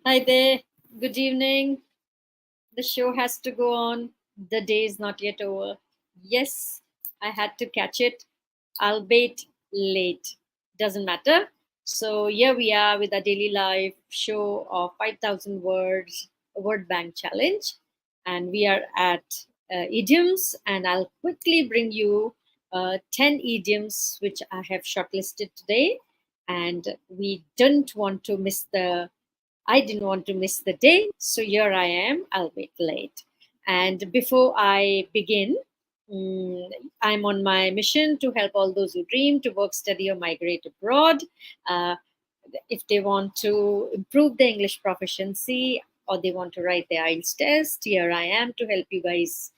Hi there. Good evening. The show has to go on. The day is not yet over. Yes, I had to catch it, albeit late. Doesn't matter. So here we are with our daily life show of 5,000 words, word bank challenge. And we are at idioms. And I'll quickly bring you 10 idioms which I have shortlisted today. And we don't want to miss I didn't want to miss the day, so here I am, albeit late. And before I begin, mm, I'm on my mission to help all those who dream to work, study, or migrate abroad. Uh, if they want to improve their English proficiency or they want to write their IELTS test, here I am to help you guys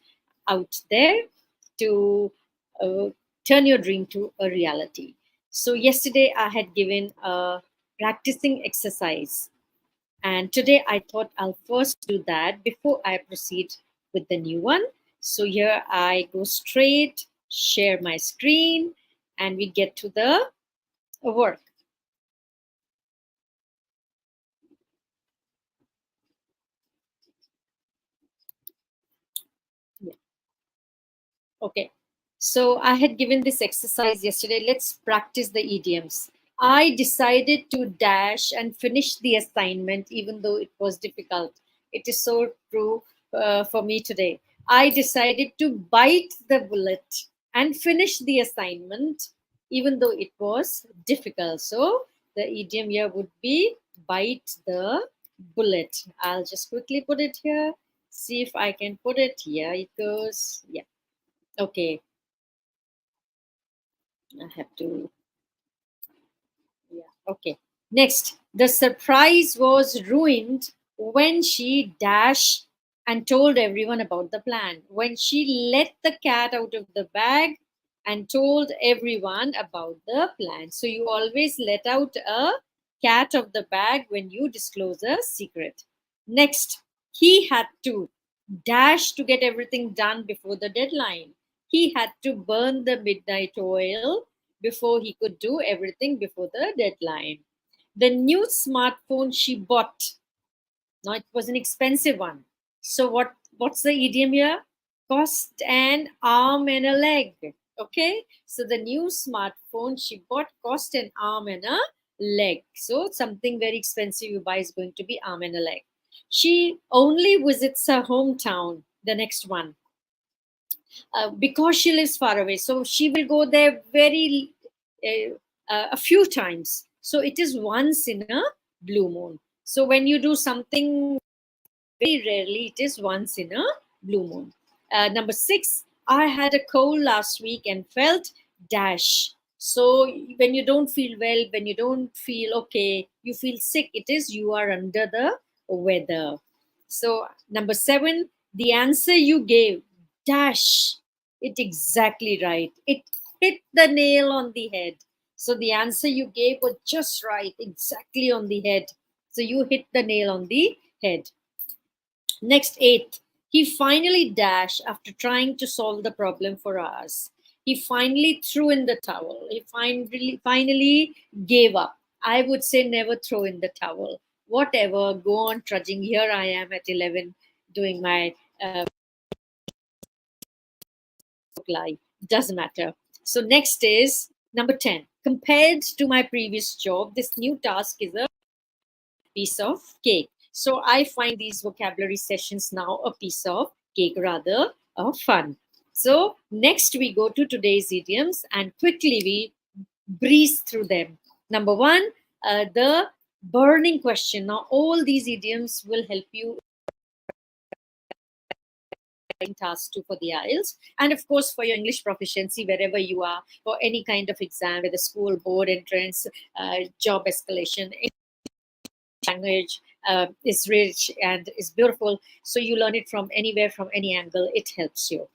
out there to uh, turn your dream to a reality. So, yesterday I had given a practicing exercise, and today I thought I'll first do that before I proceed with the new one. So here I go straight, share my screen, and we get to the work. Yeah. Okay. So I had given this exercise yesterday. Let's practice the idioms. I decided to dash and finish the assignment even though it was difficult. It is so true for me today. I decided to bite the bullet and finish the assignment even though it was difficult. So the idiom here would be bite the bullet. I'll just quickly put it here. See if I can put it here. It goes. Yeah. Okay. I have to, yeah, okay. Next, the surprise was ruined when she dashed and told everyone about the plan. When she let the cat out of the bag and told everyone about the plan. So you always let out a cat of the bag when you disclose a secret. Next, he had to dash to get everything done before the deadline. He had to burn the midnight oil before he could do everything before the deadline. The new smartphone she bought, now it was an expensive one. So what's the idiom here? Cost an arm and a leg. Okay, so the new smartphone she bought cost an arm and a leg. So something very expensive you buy is going to be arm and a leg. She only visits her hometown. The next one, because she lives far away, so she will go there very a few times. So it is once in a blue moon. So when you do something very rarely, it is once in a blue moon. Number 6, I had a cold last week and felt dash. So when you don't feel well, when you don't feel okay, you feel sick, it is you are under the weather. So number 7, the answer you gave, dash, it exactly right. It hit the nail on the head. So the answer you gave was just right, exactly on the head. So you hit the nail on the head. Next, 8th, he finally dashed after trying to solve the problem for hours. He finally threw in the towel. He finally gave up. I would say never throw in the towel. Whatever, go on trudging. Here I am at 11 doing my life. Doesn't matter. So next is number 10. Compared to my previous job, this new task is a piece of cake. So I find these vocabulary sessions now a piece of cake, rather fun. So next we go to today's idioms and quickly we breeze through them. Number 1, the burning question. Now all these idioms will help you in task 2 for the IELTS, and of course for your English proficiency wherever you are, for any kind of exam, whether school, board entrance, job escalation. Language is rich and is beautiful, so you learn it from anywhere, from any angle, it helps you.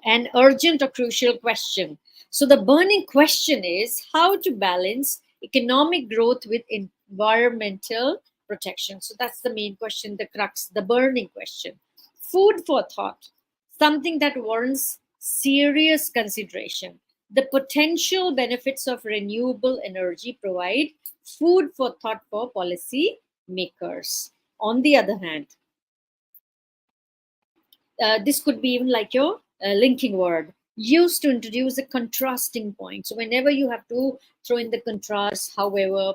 An urgent or crucial question. So the burning question is how to balance economic growth with environmental protection. So that's the main question, the crux, the burning question. Food for thought, something that warrants serious consideration. The potential benefits of renewable energy provide food for thought for policy makers. On the other hand, this could be even like your linking word used to introduce a contrasting point. So whenever you have to throw in the contrast, however,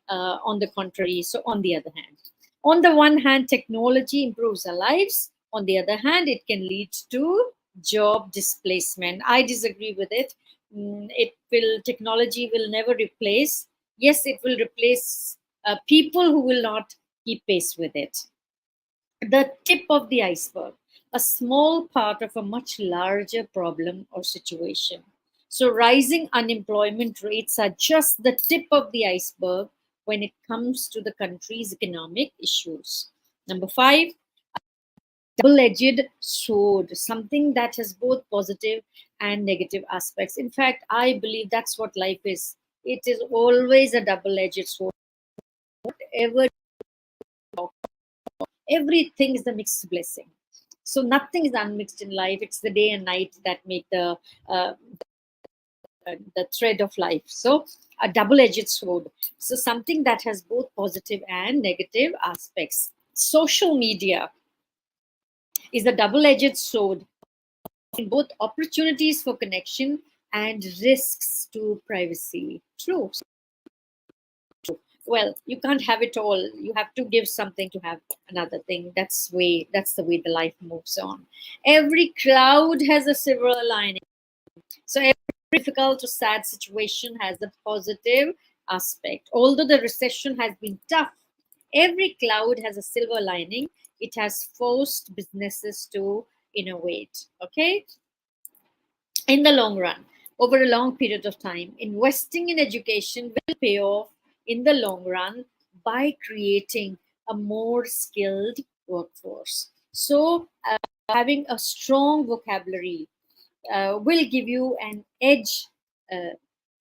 on the contrary, so on the other hand, on the one hand, technology improves our lives. On the other hand, it can lead to job displacement. I disagree with it. Technology will never replace. Yes, it will replace people who will not keep pace with it. The tip of the iceberg, a small part of a much larger problem or situation. So, rising unemployment rates are just the tip of the iceberg when it comes to the country's economic issues. Number five, double edged sword, something that has both positive and negative aspects. In fact, I believe that's what life is. It is always a double edged sword. Whatever, everything is a mixed blessing. So nothing is unmixed in life. It's the day and night that make uh, the thread of life. So a double-edged sword. So something that has both positive and negative aspects. Social media is a double-edged sword, in both opportunities for connection and risks to privacy. True. Well, you can't have it all. You have to give something to have another thing. That's the way the life moves on. Every cloud has a silver lining. So every difficult or sad situation has a positive aspect. Although the recession has been tough, every cloud has a silver lining. It has forced businesses to innovate. Okay, in the long run, over a long period of time, investing in education will pay off in the long run by creating a more skilled workforce. So, having a strong vocabulary will give you an edge uh,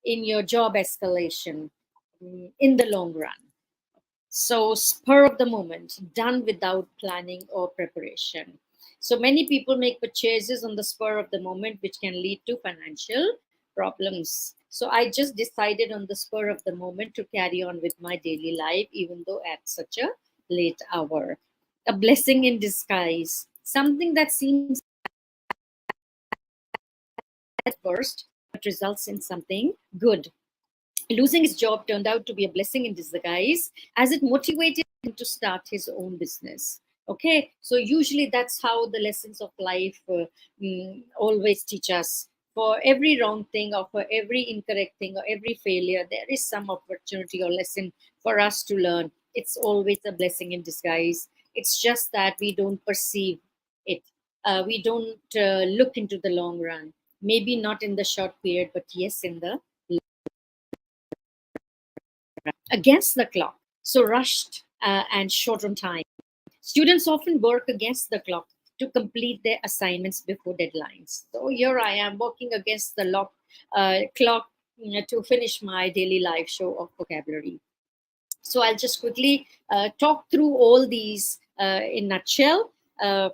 in your job escalation in the long run. So, spur of the moment, done without planning or preparation. So, many people make purchases on the spur of the moment, which can lead to financial problems. So, I just decided on the spur of the moment to carry on with my daily life, even though at such a late hour. A blessing in disguise, something that seems at first but results in something good. Losing his job turned out to be a blessing in disguise as it motivated him to start his own business. Okay, so usually that's how the lessons of life always teach us. For every wrong thing, or for every incorrect thing, or every failure, there is some opportunity or lesson for us to learn. It's always a blessing in disguise. It's just that we don't perceive it. We don't look into the long run. Maybe not in the short period, but yes, in the against the clock, so rushed and short on time. Students often work against the clock to complete their assignments before deadlines. So here I am working against the clock to finish my daily life show of vocabulary. So I'll just quickly talk through all these in nutshell. For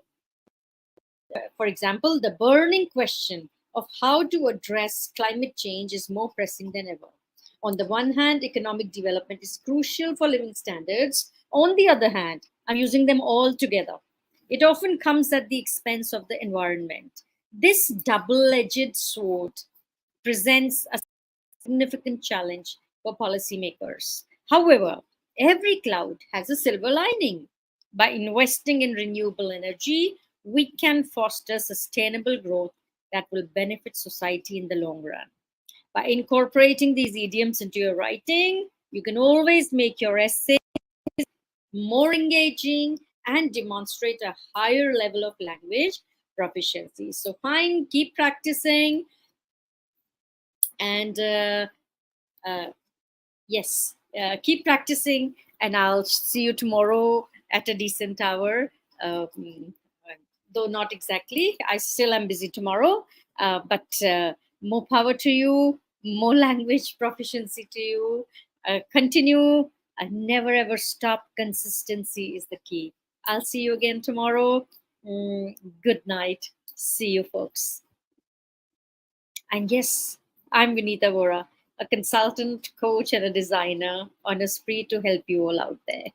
example, the burning question of how to address climate change is more pressing than ever. On the one hand, economic development is crucial for living standards. On the other hand, I'm using them all together. It often comes at the expense of the environment. This double edged sword presents a significant challenge for policymakers. However, every cloud has a silver lining. By investing in renewable energy, we can foster sustainable growth that will benefit society in the long run. By incorporating these idioms into your writing, you can always make your essay more engaging and demonstrate a higher level of language proficiency. So, fine, keep practicing, and yes, keep practicing, and I'll see you tomorrow at a decent hour. Um, though not exactly, I still am busy tomorrow, but more power to you, more language proficiency to you. Continue, never ever stop. Consistency is the key. I'll see you again tomorrow. Good night. See you, folks. And yes, I'm Vinita Vora, a consultant, coach, and a designer on a spree to help you all out there.